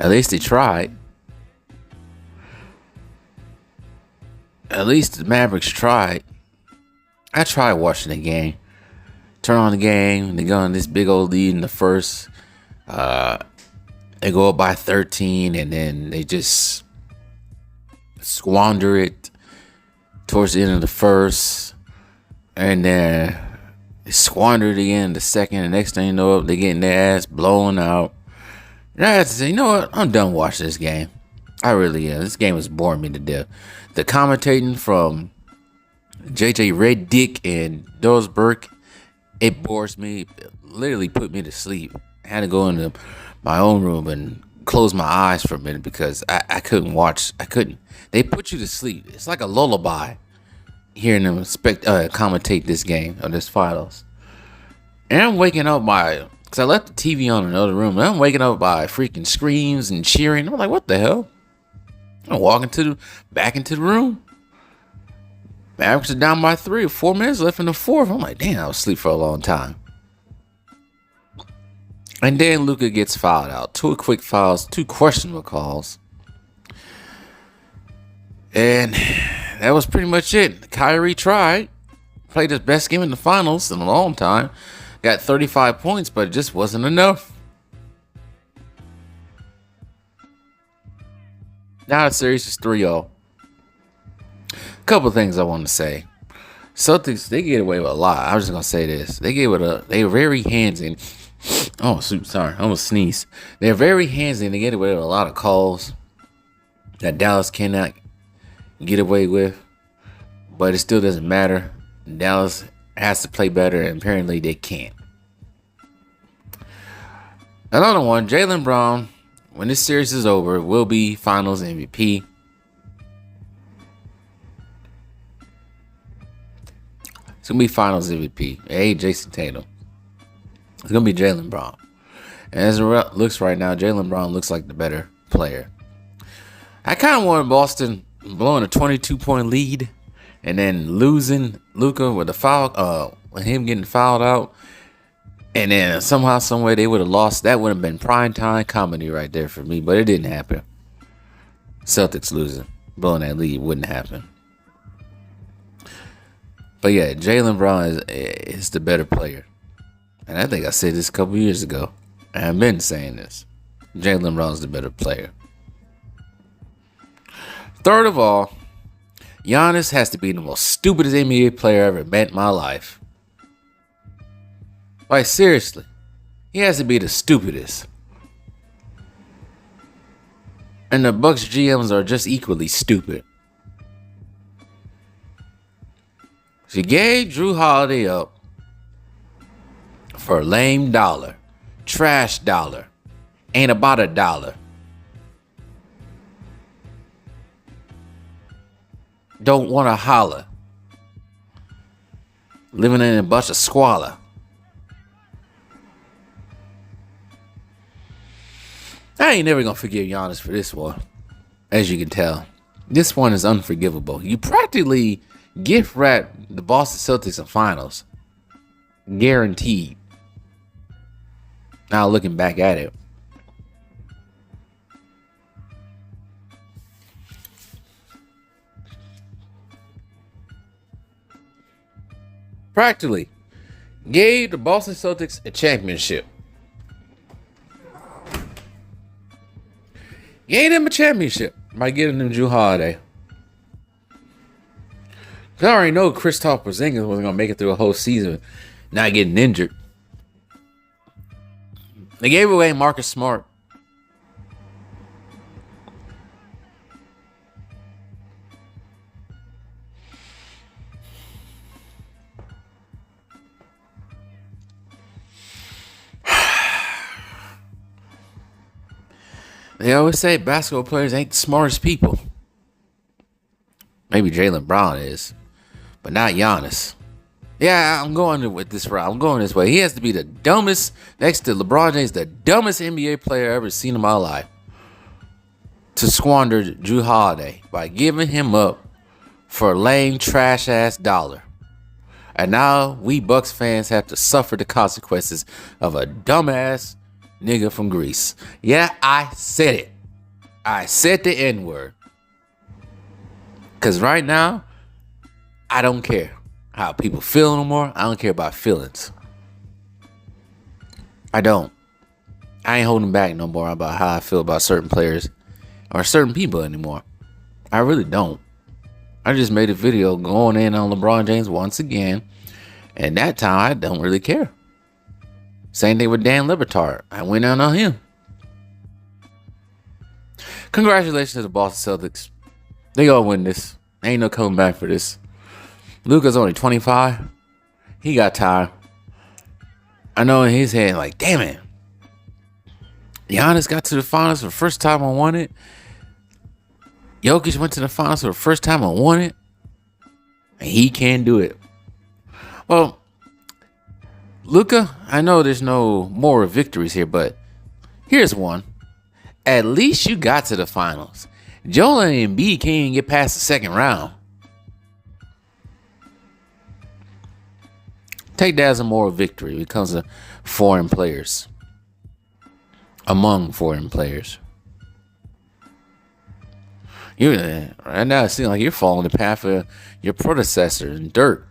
At least they tried. At least the Mavericks tried. I tried watching the game. Turn on the game. They go on this big old lead in the first. They go up by 13, and then they just squander it towards the end of the first. And then they squander it again in the second. The next thing you know, they're getting their ass blown out. And I had to say, you know what? I'm done watching this game. I really am. This game is boring me to death. The commentating from JJ Redick and Doris Burke, it bores me. It literally put me to sleep. I had to go into my own room and close my eyes for a minute because I couldn't watch. I couldn't. They put you to sleep. It's like a lullaby hearing them commentate this game or this finals. And I'm waking up because I left the TV on in another room. And I'm waking up by freaking screams and cheering. I'm like, what the hell? I'm walking back into the room. Mavericks are down by 3 or 4 minutes left in the fourth. I'm like, damn, I was asleep for a long time. And then Luka gets fouled out. 2 quick fouls, 2 questionable calls. And that was pretty much it. Kyrie tried. Played his best game in the finals in a long time. Got 35 points, but it just wasn't enough. Now the series is 3-0. Couple things I want to say. Celtics, they get away with a lot. I was just going to say this. They were very handsy. Oh, sorry. I almost sneezed. They're very handsy and they get away with a lot of calls that Dallas cannot get away with. But it still doesn't matter. Dallas has to play better, and apparently they can't. Another one, Jaylen Brown, when this series is over, will be Finals MVP. It's going to be Finals MVP. Hey, Jason Tatum. It's going to be Jaylen Brown. And as it looks right now, Jaylen Brown looks like the better player. I kind of wanted Boston blowing a 22-point lead and then losing Luka with a foul, with him getting fouled out. And then somehow, some way they would have lost. That would have been primetime comedy right there for me. But it didn't happen. Celtics losing, blowing that lead wouldn't happen. But yeah, Jaylen Brown is the better player. And I think I said this a couple years ago. And I've been saying this. Jaylen Brown's the better player. Third of all, Giannis has to be the most stupidest NBA player I ever met in my life. Like, seriously. He has to be the stupidest. And the Bucks GMs are just equally stupid. She gave Drew Holiday up for a lame dollar. Trash dollar. Ain't about a dollar. Don't want to holler. Living in a bunch of squalor. I ain't never going to forgive Giannis for this one. As you can tell. This one is unforgivable. You practically gift wrap the Boston Celtics in finals. Guaranteed. Now looking back at it. Practically gave the Boston Celtics a championship. Gave them a championship by giving them Drew Holiday. I already know Kristaps Porzingis wasn't going to make it through a whole season not getting injured. They gave away Marcus Smart. They always say basketball players ain't the smartest people. Maybe Jaylen Brown is, but not Giannis. Yeah, I'm going with this route. I'm going this way. He has to be the dumbest, next to LeBron James, the dumbest NBA player I've ever seen in my life, to squander Drew Holiday by giving him up for a lame, trash-ass dollar. And now we Bucks fans have to suffer the consequences of a dumbass nigga from Greece. Yeah, I said it. I said the N-word. Because right now, I don't care how people feel no more. I don't care about feelings. I don't. I ain't holding back no more about how I feel about certain players or certain people anymore. I really don't. I just made a video going in on LeBron James once again. And that time, I don't really care. Same thing with Dan Libertard. I went down on him. Congratulations to the Boston Celtics. They gonna win this. Ain't no coming back for this. Luka's only 25. He got tired. I know in his head, like, damn it. Giannis got to the finals for the first time I won it. Jokic went to the finals for the first time I won it. And he can't do it. Well, Luka, I know there's no more victories here, but here's one. At least you got to the finals. Joel and Embiid can't even get past the second round. Take that as a moral victory when it comes to foreign players. Among foreign players. Right now it seems like you're following the path of your predecessor in dirt.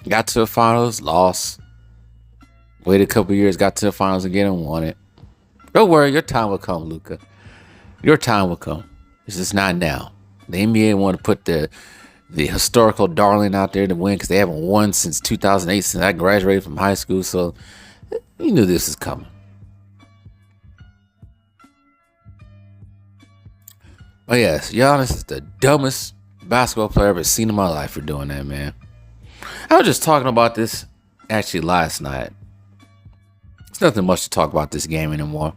Got to the finals, lost. Waited a couple years, got to the finals again and won it. Don't worry, your time will come, Luka. Your time will come. It's just not now. The NBA want to put the historical darling out there to win because they haven't won since 2008, since I graduated from high school. So you knew this was coming. Oh yes, Giannis is the dumbest basketball player I've ever seen in my life for doing that, man. I was just talking about this actually last night. There's nothing much to talk about this game anymore.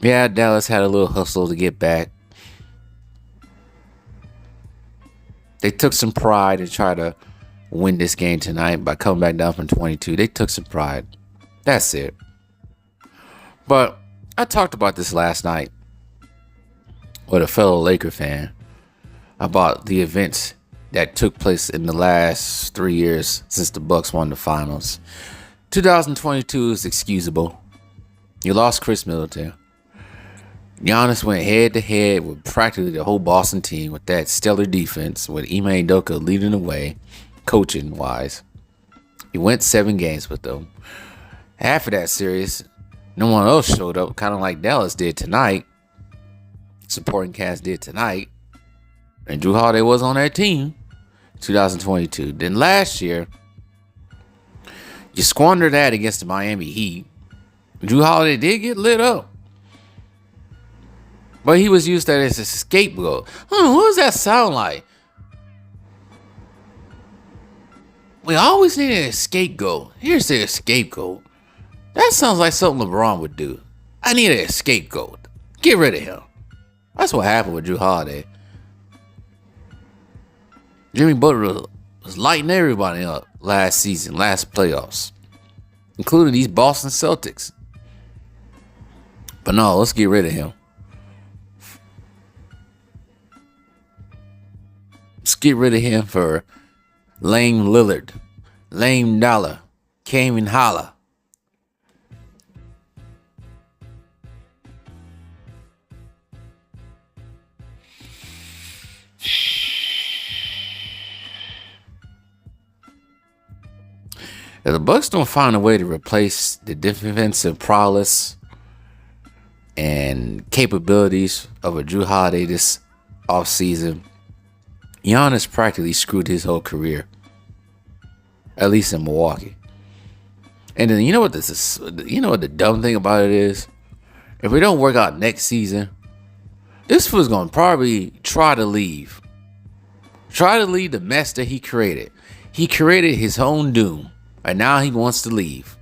Yeah, Dallas had a little hustle to get back. They took some pride and try to win this game tonight by coming back down from 22. They took some pride. That's it. But I talked about this last night with a fellow Laker fan about the events that took place in the last 3 years since the Bucks won the finals. 2022 is excusable. You lost Chris Middleton. Giannis went head-to-head with practically the whole Boston team with that stellar defense, with Ime Udoka leading the way, coaching-wise. He went 7 games with them. Half of that series, no one else showed up, kind of like Dallas did tonight. Supporting cast did tonight. And Jrue Holiday was on that team. 2022. Then last year, you squandered that against the Miami Heat. Jrue Holiday did get lit up. But he was used that as a scapegoat. What does that sound like? We always needed a scapegoat. Here's the scapegoat. That sounds like something LeBron would do. I need a scapegoat. Get rid of him. That's what happened with Jrue Holiday. Jimmy Butler was lighting everybody up last season, last playoffs, including these Boston Celtics. But no, let's get rid of him. Let's get rid of him for Lame Lillard, Lame Dollar, Came and Holla. If the Bucks don't find a way to replace the defensive prowess and capabilities of a Jrue Holiday this offseason, Giannis practically screwed his whole career, at least in Milwaukee. And then you know what this is? You know what the dumb thing about it is? If we don't work out next season, this fool's gonna probably try to leave. Try to leave the mess that he created. He created his own doom. And now he wants to leave.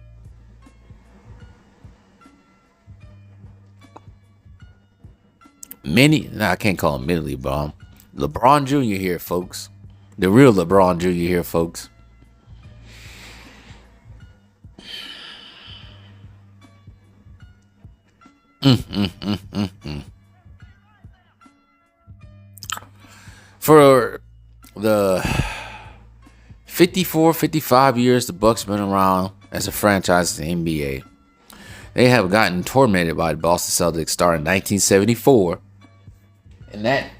I can't call him Millie Bomb. LeBron Jr. here, folks. The real LeBron Jr. here, folks. For the 54, 55 years the Bucks been around, as a franchise in the NBA. They have gotten tormented by the Boston Celtics starting in 1974. In that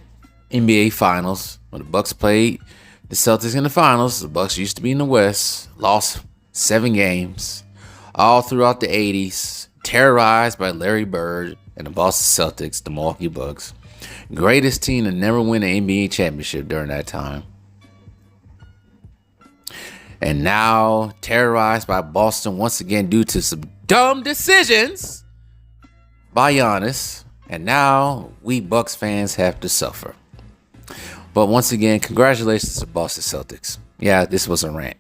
NBA Finals, when the Bucks played the Celtics in the Finals, the Bucks used to be in the West, lost 7 games, all throughout the 80s, terrorized by Larry Bird and the Boston Celtics, the Milwaukee Bucks. Greatest team to never win an NBA championship during that time. And now terrorized by Boston once again due to some dumb decisions by Giannis. And now we Bucks fans have to suffer. But once again, congratulations to Boston Celtics. Yeah, this was a rant.